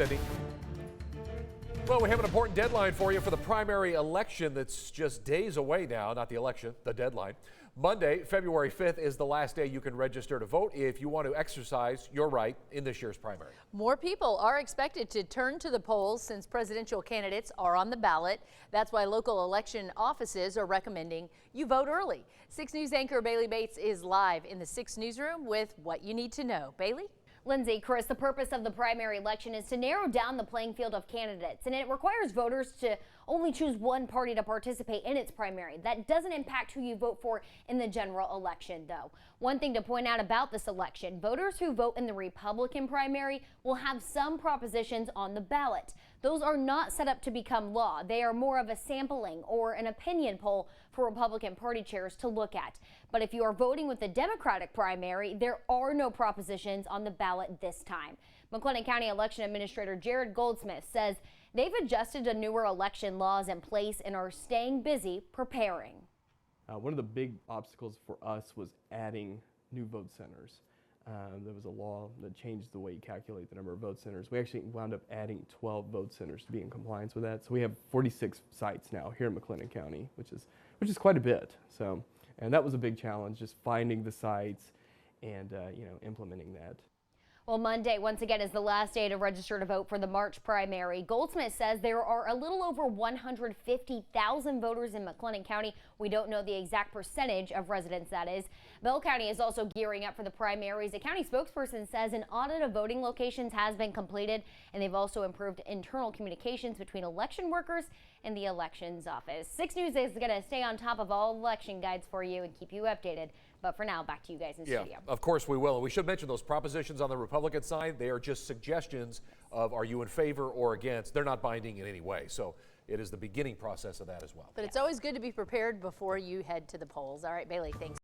Cindy. Well, we have an important deadline for you for the primary election that's just days away now. Not the election, the deadline. Monday, February 5th is the last day you can register to vote if you want to exercise your right in this year's primary. More people are expected to turn to the polls since presidential candidates are on the ballot. That's why local election offices are recommending you vote early. 6 News anchor Bailey Bates is live in the 6 newsroom with what you need to know. Bailey? Lindsay, Chris, the purpose of the primary election is to narrow down the playing field of candidates, and it requires voters to only choose one party to participate in its primary. That doesn't impact who you vote for in the general election, though. One thing to point out about this election, voters who vote in the Republican primary will have some propositions on the ballot. Those are not set up to become law. They are more of a sampling or an opinion poll for Republican Party chairs to look at. But if you are voting with the Democratic primary, there are no propositions on the ballot this time. McLennan County Election Administrator Jared Goldsmith says they've adjusted to newer election laws in place and are staying busy preparing. One of the big obstacles for us was adding new vote centers. There was a law that changed the way you calculate the number of vote centers. We actually wound up adding 12 vote centers to be in compliance with that. So we have 46 sites now here in McLennan County, which is quite a bit. So, and that was a big challenge, just finding the sites and implementing that. Well, Monday, once again, is the last day to register to vote for the March primary. Goldsmith says there are a little over 150,000 voters in McLennan County. We don't know the exact percentage of residents, that is. Bell County is also gearing up for the primaries. A county spokesperson says an audit of voting locations has been completed, and they've also improved internal communications between election workers and the elections office. 6 News is going to stay on top of all election guides for you and keep you updated. But for now, back to you guys in studio. Of course we will. And we should mention those propositions on the Republican side. They are just suggestions of are you in favor or against. They're not binding in any way. So it is the beginning process of that as well. But it's always good to be prepared before you head to the polls. All right, Bailey, thanks.